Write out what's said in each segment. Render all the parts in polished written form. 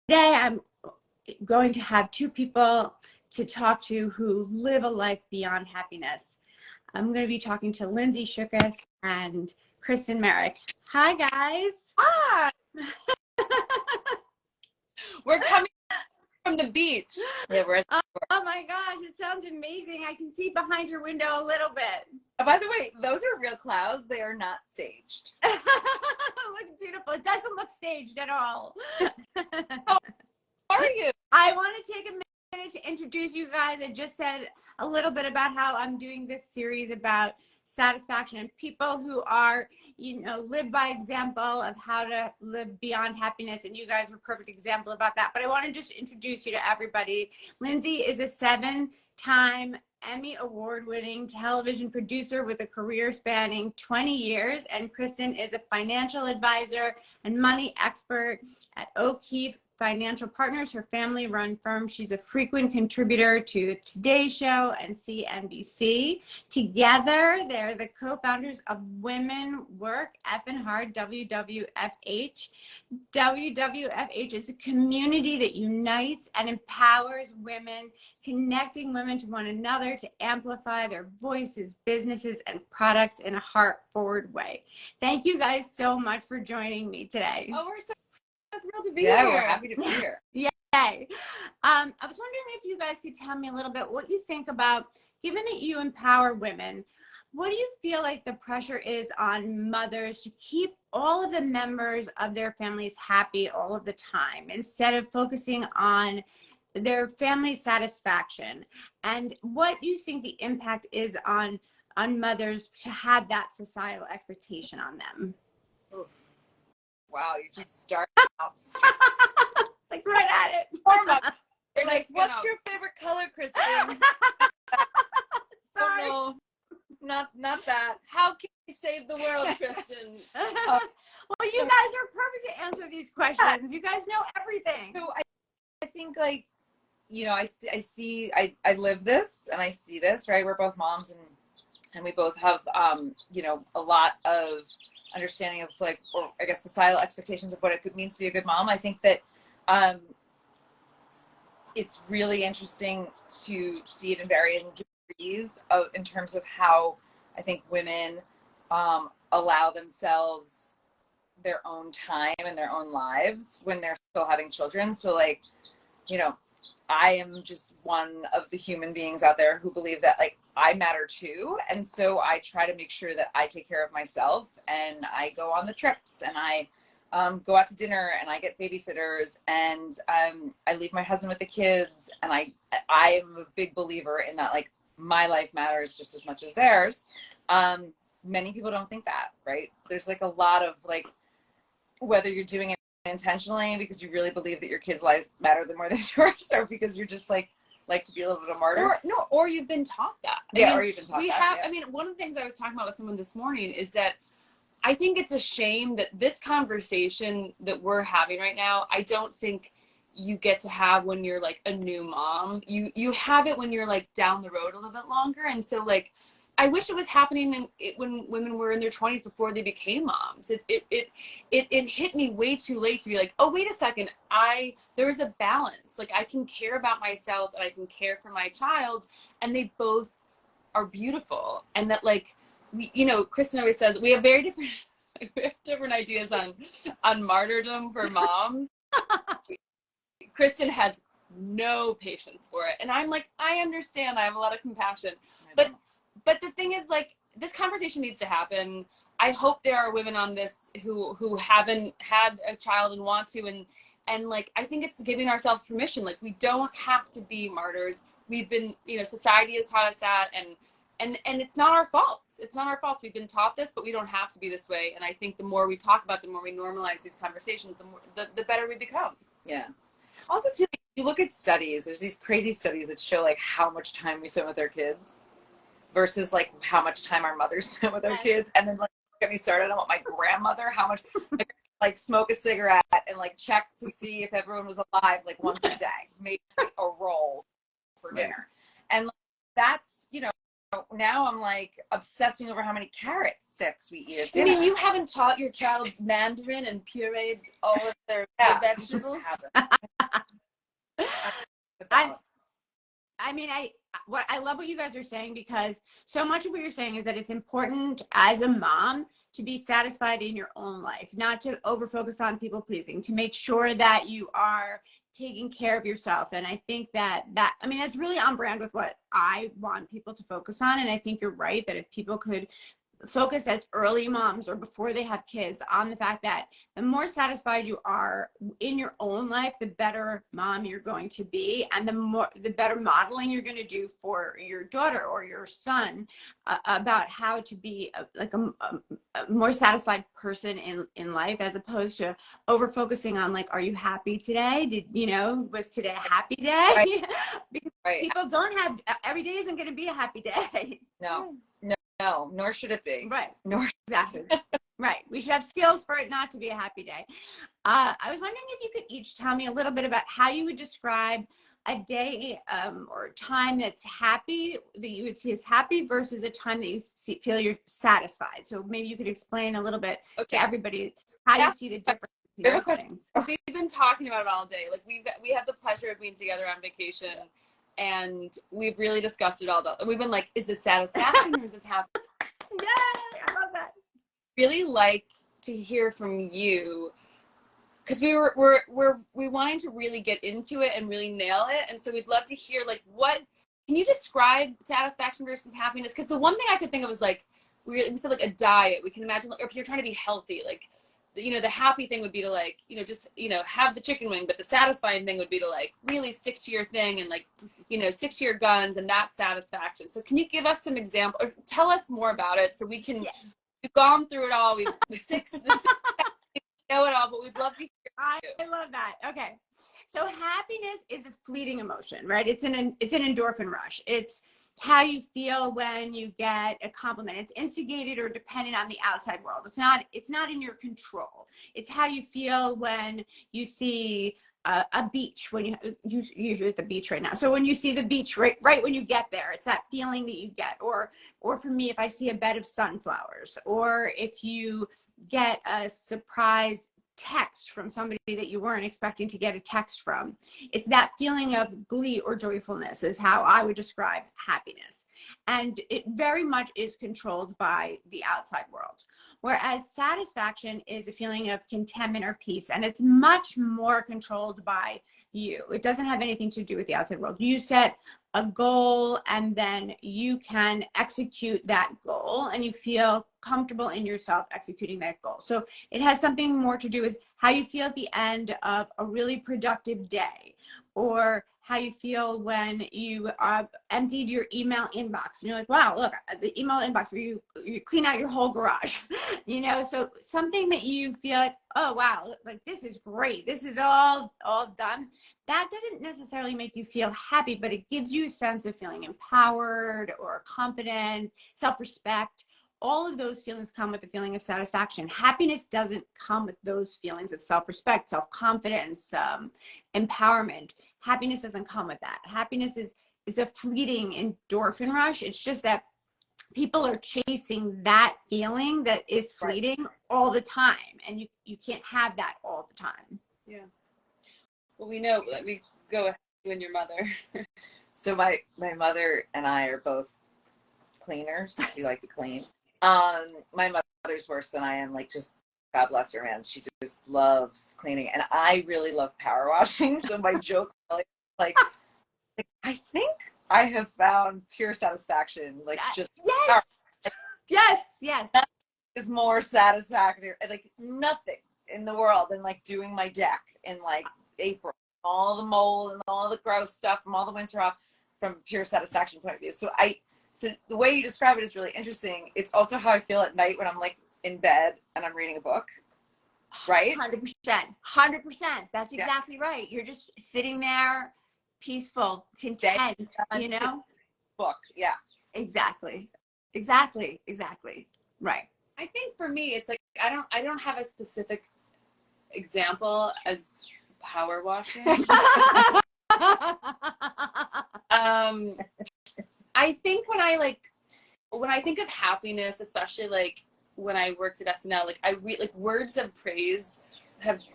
Today, I'm going to have two people to talk to who live a life beyond happiness. I'm going to be talking to Lindsay Shukas and Kristen Merrick. Hi, guys. Hi. We're coming from the beach. Yeah, oh my gosh, it sounds amazing. I can see behind your window a little bit. Oh, by the way, those are real clouds. They are not staged. It looks beautiful. It doesn't look staged at all. How are you? I want to take a minute to introduce you guys. I just said a little bit about how I'm doing this series about satisfaction and people who are, live by example of how to live beyond happiness. And you guys are a perfect example about that. But I want to just introduce you to everybody. Lindsay is a 7-time Emmy award-winning television producer with a career spanning 20 years. And Kristen is a financial advisor and money expert at O'Keefe Financial Partners, her family-run firm. She's a frequent contributor to the Today Show and CNBC. Together, they're the co-founders of Women Work Effin' Hard, WWFH. WWFH is a community that unites and empowers women, connecting women to one another to amplify their voices, businesses, and products in a heart-forward way. Thank you guys so much for joining me today. Oh, we're so thrilled to be here. We're happy to be here. Yay. I was wondering if you guys could tell me a little bit what you think about, given that you empower women, what do you feel like the pressure is on mothers to keep all of the members of their families happy all of the time instead of focusing on their family satisfaction? And what do you think the impact is on mothers to have that societal expectation on them? Wow, you just started out like right at it. You're like, what's your favorite color, Kristen? Sorry. Oh, no, not that. How can we save the world, Kristen? Well, you guys are perfect to answer these questions. You guys know everything. So I think, like, I live this and I see this, right? We're both moms and we both have, a lot of understanding of, like, or I guess societal expectations of what it means to be a good mom. I think that it's really interesting to see it in varying degrees in terms of how I think women allow themselves their own time and their own lives when they're still having children. So, like, I am just one of the human beings out there who believe that, like, I matter too. And so I try to make sure that I take care of myself, and I go on the trips, and I go out to dinner, and I get babysitters, and I leave my husband with the kids. And I am a big believer in that, like, my life matters just as much as theirs. Many people don't think that, right? There's, like, a lot of, like, whether you're doing it intentionally because you really believe that your kids' lives matter more than yours, or because you're just like to be a little bit of a martyr. Or you've been taught that. Or you've been taught that. I mean, one of the things I was talking about with someone this morning is that I think it's a shame that this conversation that we're having right now, I don't think you get to have when you're, like, a new mom. You have it when you're, like, down the road a little bit longer. And so, like, I wish it was happening when women were in their 20s before they became moms. It hit me way too late to be like, oh, wait a second, there's a balance. Like, I can care about myself and I can care for my child, and they both are beautiful. And that, like, Kristen always says we have very different ideas on martyrdom for moms. Kristen has no patience for it, and I'm like, I understand. I have a lot of compassion, But the thing is, like, this conversation needs to happen. I hope there are women on this who haven't had a child and want to, and like, I think it's giving ourselves permission. Like, we don't have to be martyrs. We've been, society has taught us that, and it's not our fault. It's not our fault. We've been taught this, but we don't have to be this way. And I think the more we talk about, the more we normalize these conversations, the better we become. Yeah. Also, too, you look at studies. There's these crazy studies that show, like, how much time we spend with our kids versus, like, how much time our mothers spent with our kids. And then, like, get me started on what my grandmother, how much, like, smoke a cigarette and, like, check to see if everyone was alive, like, once a day, maybe a roll for dinner. And, like, that's, now I'm, like, obsessing over how many carrot sticks we eat at dinner. I mean, you haven't taught your child Mandarin and pureed all of their vegetables? I mean, I love what you guys are saying, because so much of what you're saying is that it's important as a mom to be satisfied in your own life, not to over focus on people pleasing, to make sure that you are taking care of yourself. And I think I mean, that's really on brand with what I want people to focus on. And I think you're right that if people could focus as early moms or before they have kids on the fact that the more satisfied you are in your own life, the better mom you're going to be, and the better modeling you're going to do for your daughter or your son about how to be a more satisfied person in life, as opposed to over focusing on like, are you happy today? Was today a happy day? Right. Because Right. people don't have, every day isn't going to be a happy day. No, nor should it be. Right. Nor Exactly. Right. We should have skills for it not to be a happy day. I was wondering if you could each tell me a little bit about how you would describe a day or time that's happy, that you would see as happy, versus a time that you feel you're satisfied. So maybe you could explain a little bit to everybody how you see the difference between those things. We've been talking about it all day. Like we have the pleasure of being together on vacation, and we've really discussed it all day. We've been like, is this satisfaction or is this happy? Yay! I love that. Really like to hear from you, because we wanting to really get into it and really nail it, and so we'd love to hear, like, what can you describe satisfaction versus happiness? Because the one thing I could think of is like we said, like a diet. We can imagine, like, or if you're trying to be healthy, like, the happy thing would be to, like, just have the chicken wing, but the satisfying thing would be to, like, really stick to your thing and, like, stick to your guns, and that satisfaction. So can you give us some example, or tell us more about it, so we can we've gone through it all. We've the six know it all, but we'd love to hear it. I love that. Okay. So happiness is a fleeting emotion, right? It's an endorphin rush. It's how you feel when you get a compliment. It's instigated or dependent on the outside world. It's not in your control. It's how you feel when you see a beach, when you usually at the beach right now. So when you see the beach right when you get there, it's that feeling that you get. Or for me, if I see a bed of sunflowers, or if you get a surprise text from somebody that you weren't expecting to get a text from. It's that feeling of glee or joyfulness is how I would describe happiness. And it very much is controlled by the outside world. Whereas satisfaction is a feeling of contentment or peace, and it's much more controlled by you. It doesn't have anything to do with the outside world. You set a goal, and then you can execute that goal, and you feel comfortable in yourself executing that goal. So it has something more to do with how you feel at the end of a really productive day, or how you feel when you emptied your email inbox and you're like, wow, look, the email inbox where you clean out your whole garage, so something that you feel like, oh, wow, like this is great. This is all done. That doesn't necessarily make you feel happy, but it gives you a sense of feeling empowered or confident, self-respect. All of those feelings come with a feeling of satisfaction. Happiness doesn't come with those feelings of self-respect, self-confidence, empowerment. Happiness doesn't come with that. Happiness is a fleeting endorphin rush. It's just that people are chasing that feeling that is fleeting all the time, and you can't have that all the time. Yeah. Well, we know. Let me go ahead, you and your mother. So my mother and I are both cleaners. We like to clean. My mother's worse than I am. Like, just God bless her, man. She just loves cleaning, and I really love power washing. So my joke, like I think I have found pure satisfaction. Like, just yes. That is more satisfactory. Like, nothing in the world than like doing my deck in like April, all the mold and all the gross stuff from all the winter off, from pure satisfaction point of view. So the way you describe it is really interesting. It's also how I feel at night when I'm like in bed and I'm reading a book, right? 100%. That's exactly right. You're just sitting there, peaceful, content, Book, yeah. Exactly. Right. I think for me, it's like I don't have a specific example as power washing. I think when I think of happiness, especially like when I worked at SNL, like like words of praise has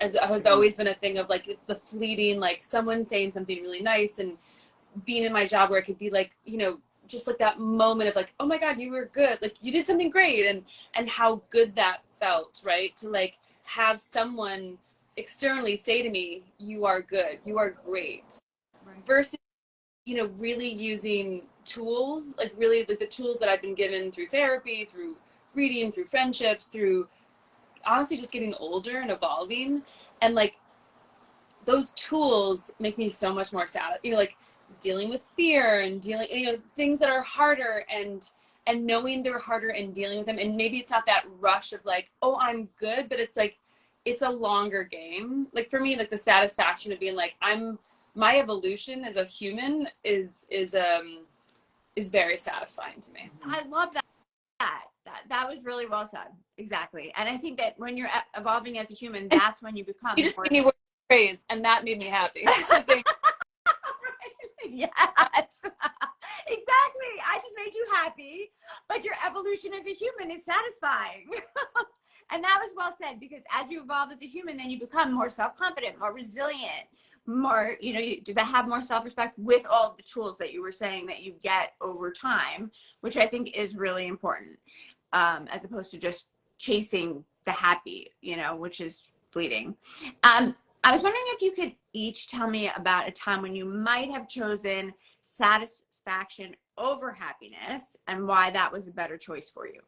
always been a thing of like the fleeting, like someone saying something really nice, and being in my job where it could be like, you know, just like that moment of like, oh my God, you were good, like you did something great, and how good that felt, right? To like have someone externally say to me, you are good, you are great, right. Versus, you know, really using tools, like really like the tools that I've been given through therapy, through reading, through friendships, through honestly just getting older and evolving, and like those tools make me so much more sad, you know, like dealing with fear and dealing, you know, things that are harder, and knowing they're harder and dealing with them. And maybe it's not that rush of like, oh, I'm good, but it's like it's a longer game. Like for me, like the satisfaction of being like, my evolution as a human is very satisfying to me. I love that. That was really well said. Exactly. And I think that when you're evolving as a human, that's when you become. You just gave me praise, and that made me happy. Yes. Exactly. I just made you happy, but your evolution as a human is satisfying. And that was well said, because as you evolve as a human, then you become more self-confident, more resilient, more, you know, you have more self-respect with all the tools that you were saying that you get over time, which I think is really important, as opposed to just chasing the happy, you know, which is fleeting. I was wondering if you could each tell me about a time when you might have chosen satisfaction over happiness and why that was a better choice for you.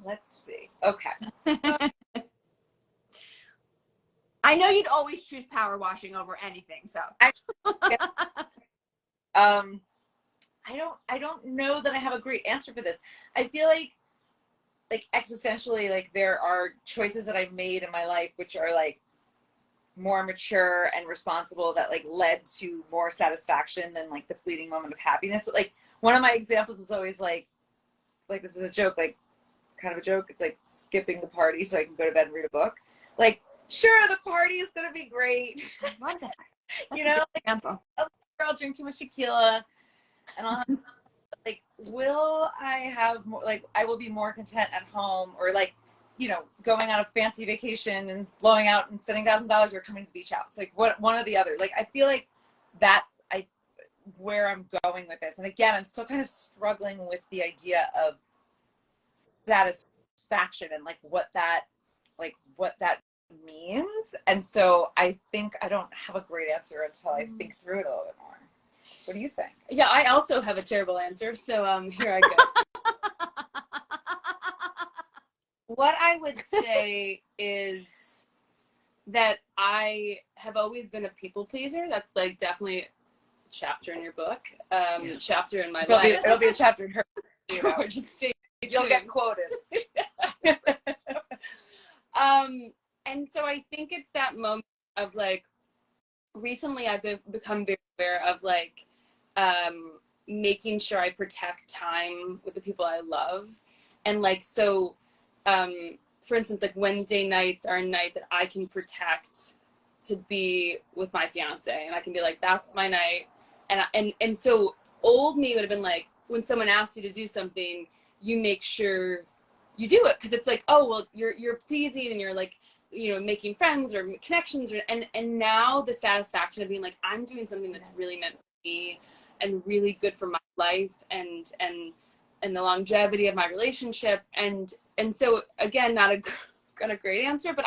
Let's see. Okay. I know you'd always choose power washing over anything, so. I don't know that I have a great answer for this. I feel like existentially, like there are choices that I've made in my life which are like more mature and responsible, that like led to more satisfaction than like the fleeting moment of happiness. But like one of my examples is always like this is a joke, like it's kind of a joke. It's like skipping the party so I can go to bed and read a book. Like, sure, the party is gonna be great. I love that. You know, like, I'll drink too much tequila, and I'll have, like, will I have more, like, I will be more content at home, or like, you know, going on a fancy vacation and blowing out and spending $1,000 or coming to the beach house, like what, one or the other. Like, I feel like that's where I'm going with this. And again, I'm still kind of struggling with the idea of satisfaction and like what that means. And so I think I don't have a great answer until I think through it a little bit more. What do you think? Yeah, I also have a terrible answer. So here I go. What I would say is that I have always been a people pleaser. That's like definitely a chapter in your book, chapter in my life. It'll be a chapter in her. You know. Just stay You'll tuned. get quoted. And so I think it's that moment of like, recently I've become very aware of like making sure I protect time with the people I love. And like, so for instance, like Wednesday nights are a night that I can protect to be with my fiance, and I can be like, that's my night. And so old me would have been like, when someone asks you to do something, you make sure you do it, because it's like, oh well, you're pleasing and you're like, you know, making friends or connections, or, and now the satisfaction of being like, I'm doing something that's really meant for me and really good for my life and the longevity of my relationship. And so again, not a great answer, but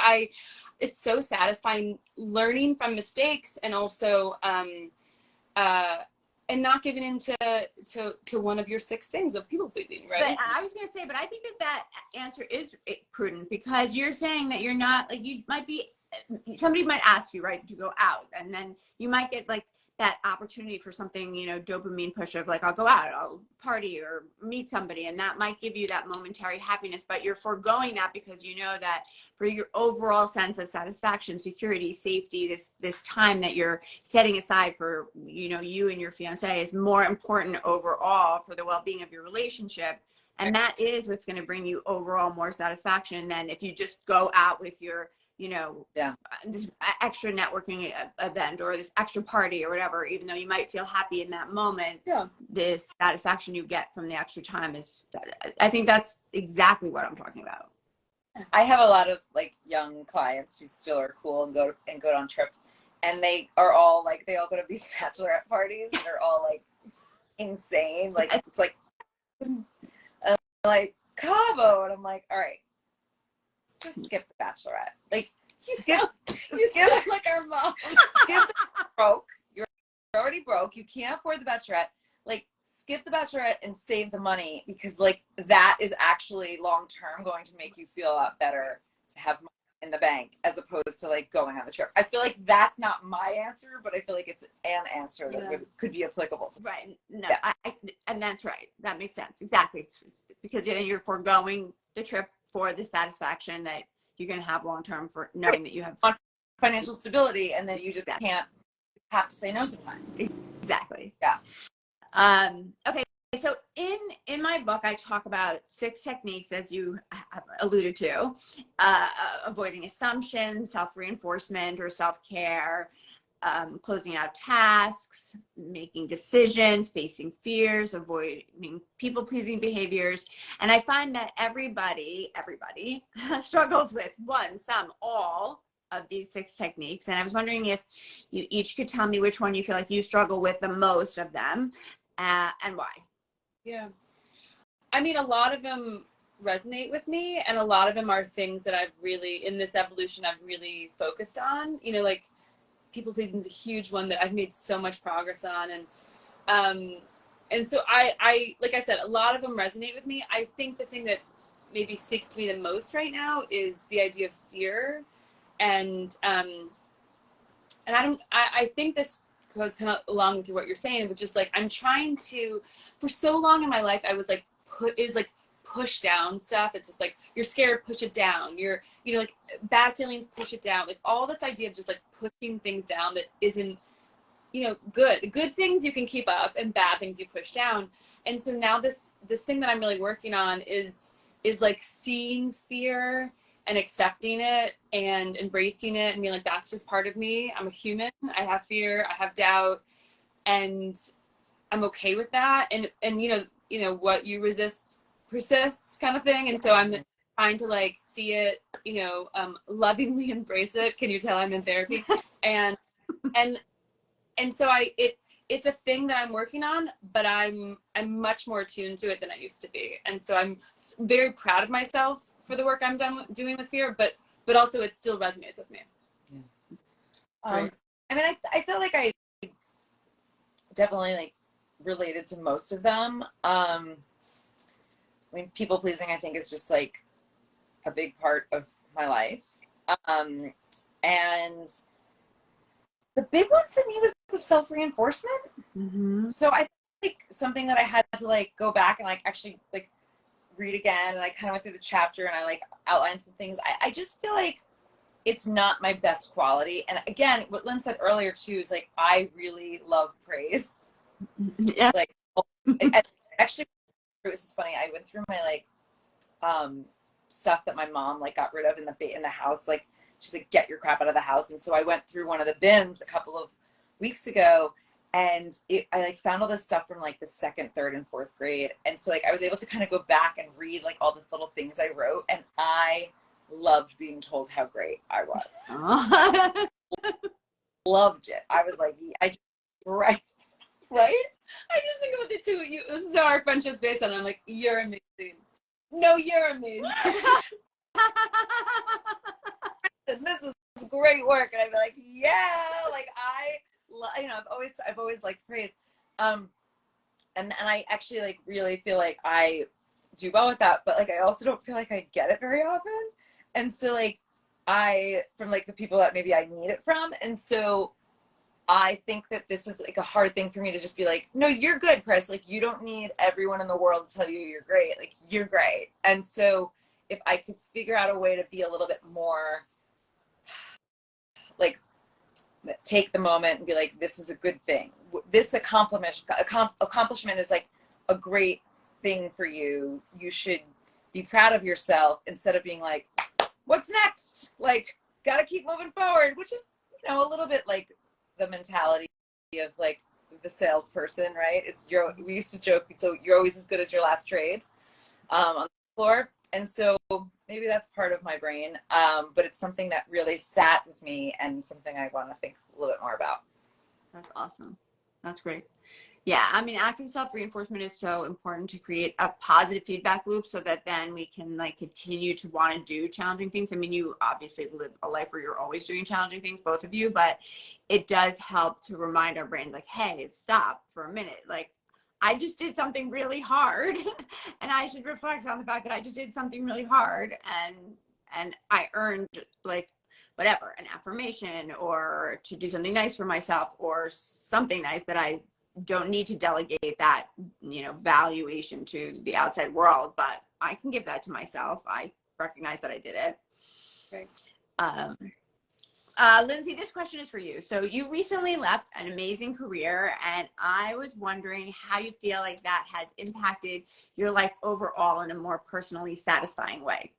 it's so satisfying learning from mistakes, and also and not giving into to one of your 6 things of people pleasing, right? But I was going to say, but I think that answer is prudent, because you're saying that you're not, like, you might be, somebody might ask you, right, to go out, and then you might get like that opportunity for something, you know, dopamine push of like, I'll go out, I'll party or meet somebody, and that might give you that momentary happiness, but you're foregoing that because you know that for your overall sense of satisfaction, security, safety, this time that you're setting aside for, you know, you and your fiance is more important overall for the well-being of your relationship. And that is what's going to bring you overall more satisfaction than if you just go out with your, this extra networking event or this extra party or whatever, even though you might feel happy in that moment. Yeah. This satisfaction you get from the extra time I think that's exactly what I'm talking about. I have a lot of like young clients who still are cool and go on trips, and they all go to these bachelorette parties and they're all like insane. Like it's like Cabo, and I'm like, all right, just skip the bachelorette. Like skip like our mom. Skip the broke. You're already broke. You can't afford the bachelorette. Like skip the bachelorette and save the money, because like that is actually long term going to make you feel a lot better to have money in the bank as opposed to like going on the trip. I feel like that's not my answer, but I feel like it's an answer that could be applicable to me. Right. No, yeah. And that's right. That makes sense. Exactly. Because then you're foregoing the trip for the satisfaction that you're going to have long term for knowing that you have financial stability, and then you just can't have to say no sometimes. Exactly. Yeah. Okay. So in my book, I talk about 6 techniques, as you have alluded to, avoiding assumptions, self-reinforcement or self-care, closing out tasks, making decisions, facing fears, avoiding people-pleasing behaviors. And I find that everybody struggles with one, some, all of these 6 techniques. And I was wondering if you each could tell me which one you feel like you struggle with the most of them, and why. Yeah. I mean, a lot of them resonate with me, and a lot of them are things that I've really, in this evolution, I've really focused on. Like people pleasing is a huge one that I've made so much progress on. And so I, like I said, a lot of them resonate with me. I think the thing that maybe speaks to me the most right now is the idea of fear. And I think this goes kind of along with what you're saying, but just like, I'm trying to, for so long in my life, I was like, push down stuff. It's just like, you're scared, push it down. You're, like bad feelings, push it down. Like all this idea of just like pushing things down that isn't, good things you can keep up and bad things you push down. And so now this thing that I'm really working on is like seeing fear and accepting it and embracing it and being like, that's just part of me. I'm a human. I have fear. I have doubt, and I'm okay with that. And what you resist persists, kind of thing. And so I'm trying to like see it, lovingly embrace it. Can you tell I'm in therapy? And so it's a thing that I'm working on, but I'm much more attuned to it than I used to be. And so I'm very proud of myself for the work I'm doing with fear, but also it still resonates with me. Yeah. I mean, I feel like I definitely like related to most of them. I mean, people pleasing, I think, is just like a big part of my life. And the big one for me was the self-reinforcement. Mm-hmm. So I think something that I had to like go back and like actually like read again, and I kind of went through the chapter and I like outlined some things. I just feel like it's not my best quality. And again, what Lynn said earlier too is like, I really love praise. Yeah. Like actually, it was just funny. I went through my like stuff that my mom like got rid of in the house. Like she's like, get your crap out of the house. And so I went through one of the bins a couple of weeks ago, and I like found all this stuff from like the 2nd, 3rd, and 4th grade. And so like I was able to kind of go back and read like all the little things I wrote, and I loved being told how great I was. Loved it. I was like, right. I just think about the two of you. This is how our friendship's based on. I'm like, you're amazing. No, you're amazing. This is great work. And I'd be like, yeah, like I've always liked praise. And I actually like really feel like I do well with that, but like I also don't feel like I get it very often. And so like from like the people that maybe I need it from. And so I think that this was like a hard thing for me to just be like, no, you're good, Chris. Like you don't need everyone in the world to tell you you're great. Like you're great. And so if I could figure out a way to be a little bit more like, take the moment and be like, this is a good thing. This accomplishment is like a great thing for you, you should be proud of yourself instead of being like, what's next? Like, gotta keep moving forward, which is, you know, a little bit like the mentality of like the salesperson, right? We used to joke, so you're always as good as your last trade on the floor. And so maybe that's part of my brain, but it's something that really sat with me and something I want to think a little bit more about. That's awesome. That's great. Yeah, I mean, active self-reinforcement is so important to create a positive feedback loop so that then we can like continue to want to do challenging things. I mean, you obviously live a life where you're always doing challenging things, both of you, but it does help to remind our brains like, hey, stop for a minute. Like, I just did something really hard and I should reflect on the fact that I just did something really hard and I earned like whatever, an affirmation or to do something nice for myself or something nice that I don't need to delegate that, you know, valuation to the outside world, but I can give that to myself. I recognize that I did it. Right. Lindsay, this question is for you. So you recently left an amazing career, and I was wondering how you feel like that has impacted your life overall in a more personally satisfying way.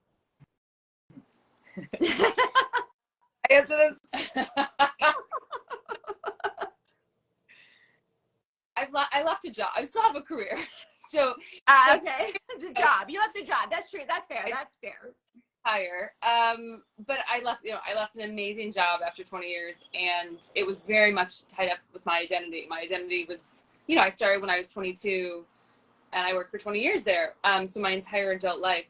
I answer this. I left a job. I still have a career. So okay, it's a job. You left the job. That's true. That's fair. That's fair. Higher. But I left an amazing job after 20 years, and it was very much tied up with my identity. My identity was, you know, I started when I was 22 and I worked for 20 years there. So my entire adult life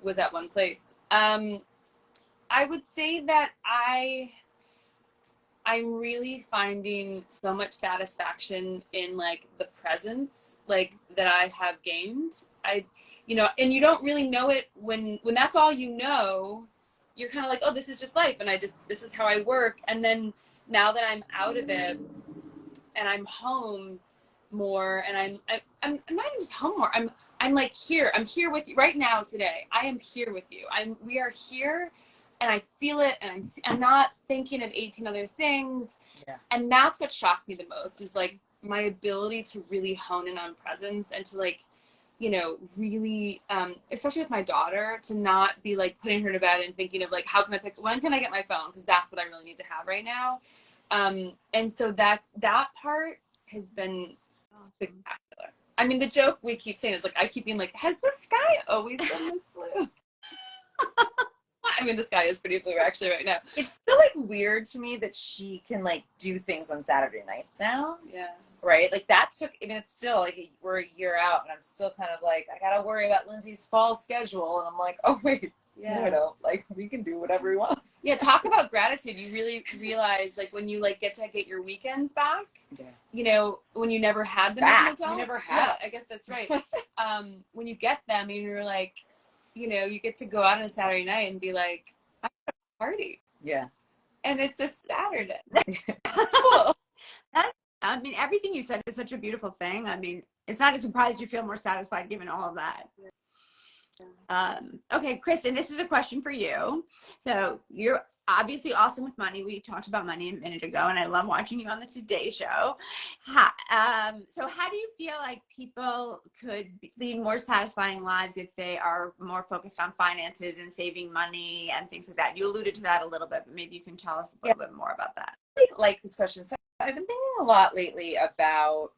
was at one place. I would say that I'm really finding so much satisfaction in like the presence, like that I have gained. You know, and you don't really know it when that's all you know. You're kind of like, oh, this is just life, and this is how I work. And then now that I'm out of it, and I'm home more, and I'm not even just home more. I'm like here. I'm here with you right now today. I am here with you. We are here, and I feel it, and I'm not thinking of 18 other things. Yeah. And that's what shocked me the most is like my ability to really hone in on presence and to like, you know, really, especially with my daughter, to not be like putting her to bed and thinking of like, when can I get my phone? Because that's what I really need to have right now. And so that part has been spectacular. I mean, the joke we keep saying is like, I keep being like, has the sky always been this blue? I mean, the sky is pretty blue actually right now. It's still like weird to me that she can like do things on Saturday nights now. Yeah. Right? Like that took, I mean, it's still like we're a year out and I'm still kind of like, I got to worry about Lindsay's fall schedule. And I'm like, oh, wait, yeah. No, I don't. Like, we can do whatever we want. Yeah, talk about gratitude. You really realize, like, when you, like, get your weekends back, yeah. You know, when you never had them back. as an adult. You never had. Yeah, I guess that's right. When you get them and you're like, you know, you get to go out on a Saturday night and be like, I'm at a party. Yeah. And it's a Saturday. Cool. I mean, everything you said is such a beautiful thing. I mean, it's not a surprise you feel more satisfied given all of that. Okay, Kristen, this is a question for you. So you're obviously awesome with money. We talked about money a minute ago, and I love watching you on the Today Show. So how do you feel like people could lead more satisfying lives if they are more focused on finances and saving money and things like that? You alluded to that a little bit, but maybe you can tell us a little bit more about that. I like this question. So I've been thinking a lot lately about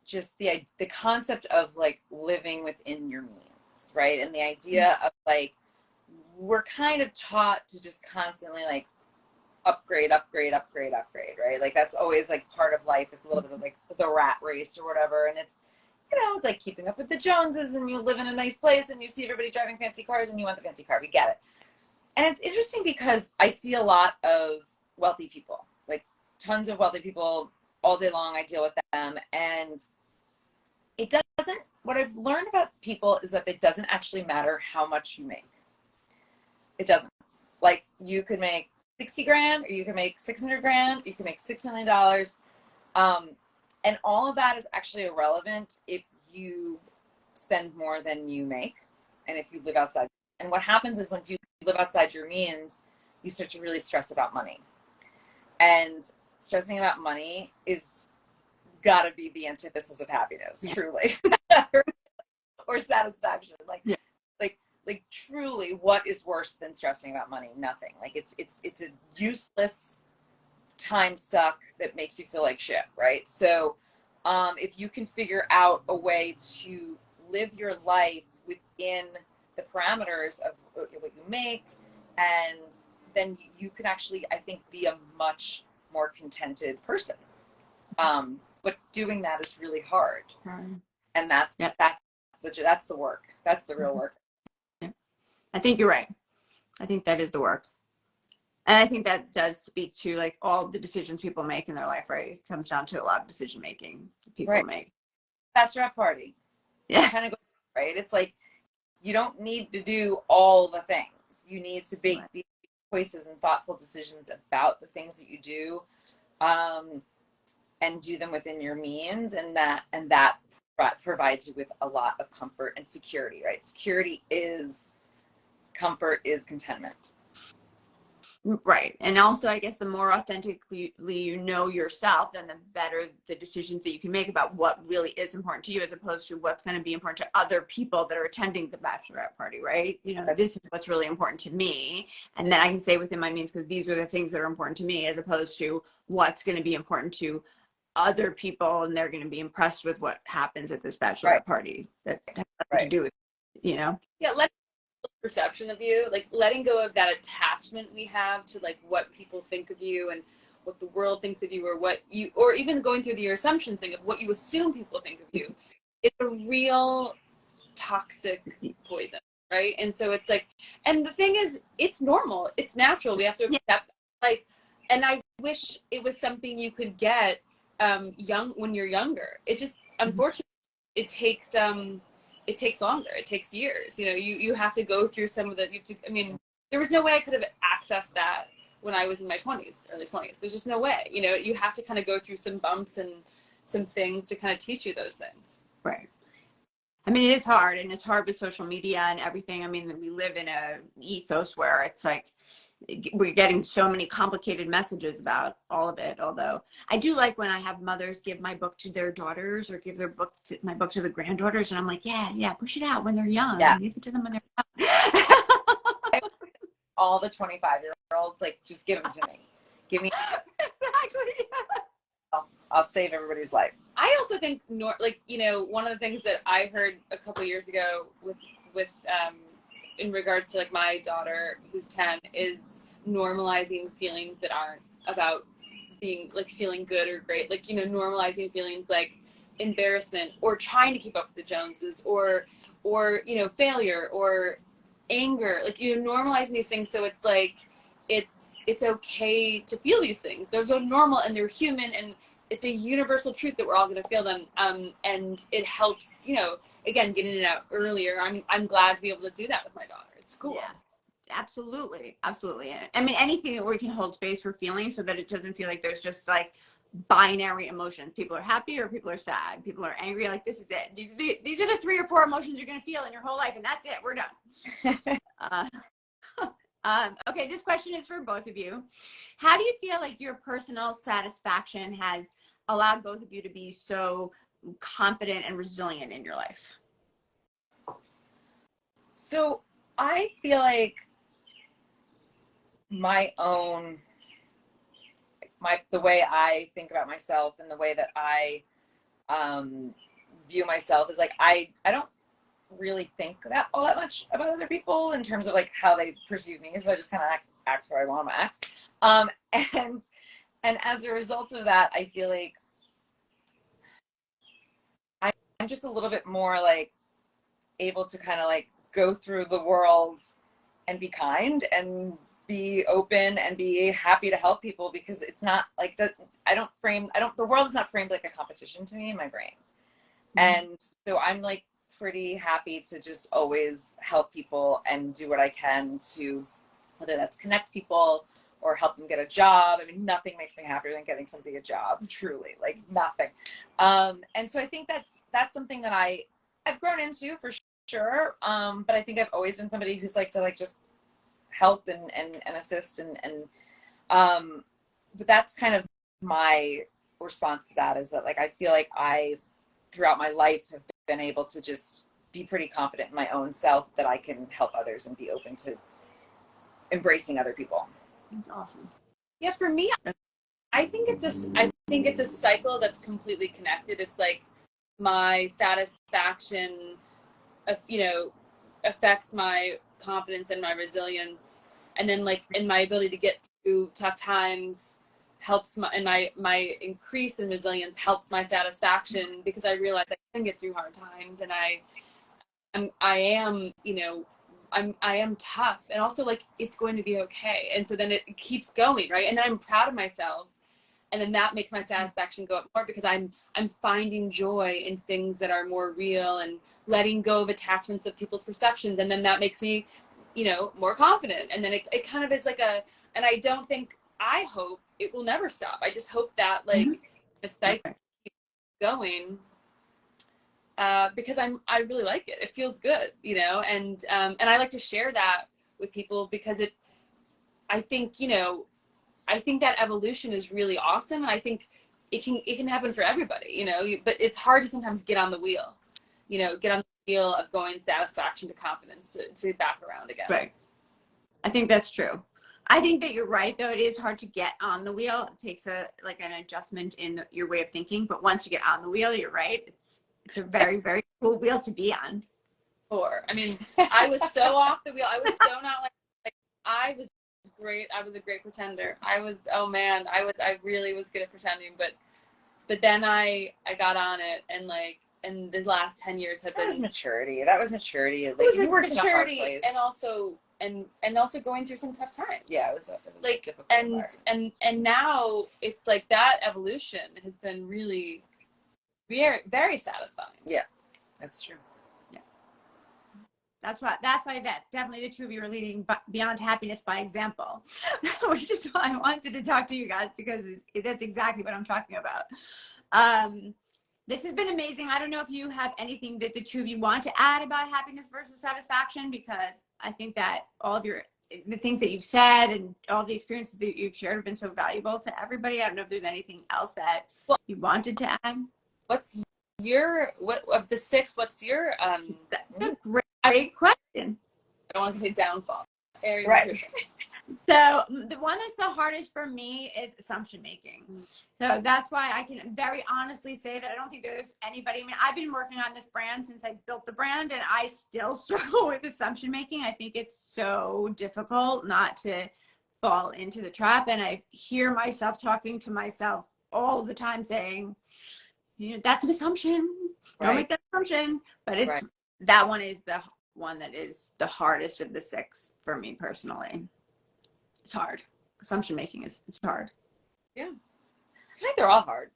just the concept of like living within your means, right? And the idea of like, we're kind of taught to just constantly like upgrade, right? Like that's always like part of life. It's a little bit of like the rat race or whatever. And it's, you know, like keeping up with the Joneses, and you live in a nice place and you see everybody driving fancy cars and you want the fancy car. We get it. And it's interesting because I see a lot of wealthy people, like tons of wealthy people all day long. I deal with them, and it doesn't, what I've learned about people is that it doesn't actually matter how much you make. It doesn't. Like, you could make 60 grand, or you can make 600 grand, you can make $6 million. And all of that is actually irrelevant if you spend more than you make and if you live outside. And what happens is once you live outside your means, you start to really stress about money. And stressing about money is gotta be the antithesis of happiness, truly. Or satisfaction. Like truly, what is worse than stressing about money? Nothing. Like it's a useless time suck that makes you feel like shit, right? So if you can figure out a way to live your life within the parameters of what you make, and then you can actually, I think, be a much more contented person. But doing that is really hard, and that's the work. That's the real work. Yeah. I think you're right. I think that is the work. And I think that does speak to like all the decisions people make in their life, right? It comes down to a lot of decision making people make. Bachelorette party. Yeah. Kind of right. It's like you don't need to do all the things. You need to make these choices and thoughtful decisions about the things that you do, and do them within your means, and that provides you with a lot of comfort and security, right? Security is comfort, is contentment. Right. And also, I guess the more authentically you know yourself, then the better the decisions that you can make about what really is important to you, as opposed to what's going to be important to other people that are attending the bachelorette party, right? You know, this is what's really important to me. And then I can say within my means, because these are the things that are important to me, as opposed to what's going to be important to other people, and they're going to be impressed with what happens at this bachelorette party that has nothing to do with, you know? Yeah, perception of you, like letting go of that attachment we have to like what people think of you and what the world thinks of you, or what you, or even going through your assumptions thing of what you assume people think of you. It's a real toxic poison, right? And so it's like, and the thing is, it's normal, it's natural, we have to accept that. Like, and I wish it was something you could get young, when you're younger. It just, unfortunately, it takes longer. It takes years. You know, you have to go through some of the, I mean, there was no way I could have accessed that when I was in my 20s, early 20s. There's just no way. You know, you have to kind of go through some bumps and some things to kind of teach you those things. Right. I mean, it is hard, and it's hard with social media and everything. I mean, we live in a ethos where it's like we're getting so many complicated messages about all of it. Although I do like when I have mothers give my book to their daughters, or give my book to the granddaughters, and I'm like, yeah, push it out when they're young. Yeah. Give it to them when they're young. All the 25-year-olds, like, just give them to me. Give me. Exactly. I'll save everybody's life. I also think, like, you know, one of the things that I heard a couple years ago with in regards to like my daughter who's 10 is normalizing feelings that aren't about being like feeling good or great. Like, you know, normalizing feelings like embarrassment or trying to keep up with the Joneses, or you know, failure or anger. Like, you know, normalizing these things, so it's like it's okay to feel these things. They're so normal and they're human, and it's a universal truth that we're all going to feel them. And it helps, you know, again, getting it out earlier. I'm glad to be able to do that with my daughter. It's cool. Yeah, absolutely. Absolutely. I mean, anything that we can hold space for feelings, so that it doesn't feel like there's just like binary emotions. People are happy or people are sad. People are angry. Like, this is it. These are the 3 or 4 emotions you're going to feel in your whole life, and that's it. We're done. Okay, this question is for both of you. How do you feel like your personal satisfaction has allowed both of you to be so confident and resilient in your life? So I feel like the way I think about myself and the way that I view myself is like, I don't really think all that much about other people in terms of like how they perceive me. So I just kind of act where I want to act. And as a result of that, I feel like I'm just a little bit more like able to kind of like go through the world and be kind and be open and be happy to help people, because it's not like the world is not framed like a competition to me in my brain. And so I'm like pretty happy to just always help people and do what I can to, whether that's connect people or help them get a job. I mean, nothing makes me happier than getting somebody a job, truly, like nothing. And so I think that's something that I've grown into for sure. But I think I've always been somebody who's like to like just help and assist but that's kind of my response to that is that, like, I feel like I, throughout my life, have been able to just be pretty confident in my own self that I can help others and be open to embracing other people. That's awesome. Yeah, for me, I think it's a cycle that's completely connected. It's like my satisfaction of, affects my confidence and my resilience, and then like in my ability to get through tough times helps my increase in resilience helps my satisfaction, because I realize I can get through hard times, and I am tough, and also like it's going to be okay, and so then it keeps going, right? And then I'm proud of myself, and then that makes my satisfaction go up more, because I'm finding joy in things that are more real and letting go of attachments of people's perceptions, and then that makes me more confident, and then it kind of is like and I hope it will never stop. I just hope that like the cycle keeps going, because I really like it. It feels good, and I like to share that with people, because I think that evolution is really awesome, and I think it can happen for everybody, but it's hard to sometimes get on the wheel, get on the wheel of going satisfaction to confidence to back around again. Right. I think that's true. I think that you're right, though. It is hard to get on the wheel. It takes an adjustment in your way of thinking. But once you get on the wheel, you're right. It's a very, very cool wheel to be on. I mean, I was so off the wheel. I was so not like I was great. I was a great pretender. I really was good at pretending. But then I got on it, and the last 10 years have been. That was maturity. Like, It was you were in a hard maturity, place. and also going through some tough times. Yeah, it was like difficult. And now it's like that evolution has been really very, very satisfying. Yeah, that's true. Yeah, that's why that definitely the two of you are leading beyond happiness by example, which is why I wanted to talk to you guys, because that's exactly what I'm talking about. This has been amazing. I don't know if you have anything that the two of you want to add about happiness versus satisfaction, because I think that all of the things that you've said and all the experiences that you've shared have been so valuable to everybody. I don't know if there's anything else that you wanted to add. What's your of the six? What's your That's a great question. I don't want to say downfall. Right. So the one that's the hardest for me is assumption making. So that's why I can very honestly say that I don't think there's anybody. I mean, I've been working on this brand since I built the brand, and I still struggle with assumption making. I think it's so difficult not to fall into the trap. And I hear myself talking to myself all the time saying, that's an assumption. Don't make that assumption. But that one is the one that is the hardest of the six for me personally. It's hard. Assumption making it's hard. Yeah. I think they're all hard.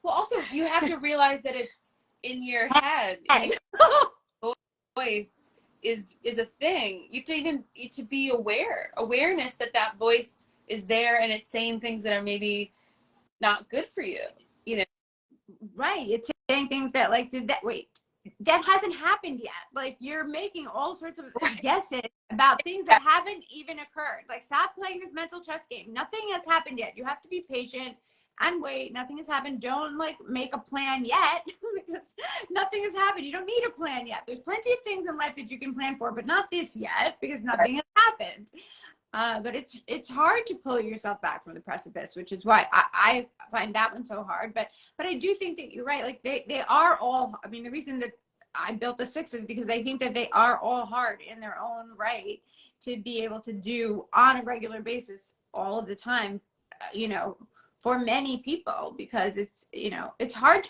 Well, also you have to realize that it's in your head. Your voice is a thing. You have to be awareness that voice is there, and it's saying things that are maybe not good for you. Right. It's saying things that that hasn't happened yet. Like, you're making all sorts of guesses about things that haven't even occurred. Like, stop playing this mental chess game. Nothing has happened yet. You have to be patient and wait. Nothing has happened. Don't make a plan yet, because nothing has happened. You don't need a plan yet. There's plenty of things in life that you can plan for, but not this yet, because nothing has happened. But it's hard to pull yourself back from the precipice, which is why I find that one so hard. But I do think that you're right. Like, they are all, I mean, the reason that I built the six is because I think that they are all hard in their own right to be able to do on a regular basis all of the time, for many people, because it's hard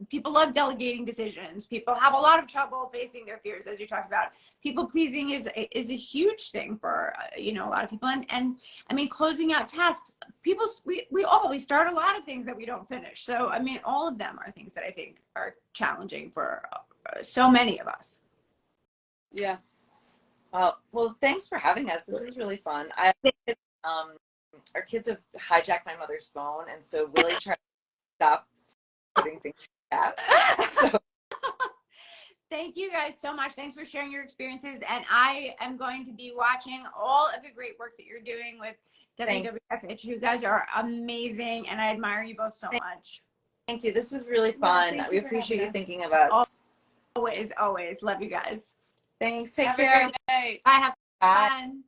people love delegating decisions. People have a lot of trouble facing their fears, as you talked about. People pleasing is a huge thing for, a lot of people. And I mean, closing out tasks, we start a lot of things that we don't finish. So, I mean, all of them are things that I think are challenging for so many of us. Yeah. Well, thanks for having us. This is really fun. Our kids have hijacked my mother's phone, and so really trying to stop putting things in the chat. So thank you guys so much. Thanks for sharing your experiences. And I am going to be watching all of the great work that you're doing with WWF. You guys are amazing, and I admire you both so much. Thank you. This was really fun. We appreciate you thinking of us. Always, always. Love you guys. Thanks. Take Have care. a great day. Bye. Have Bye. fun.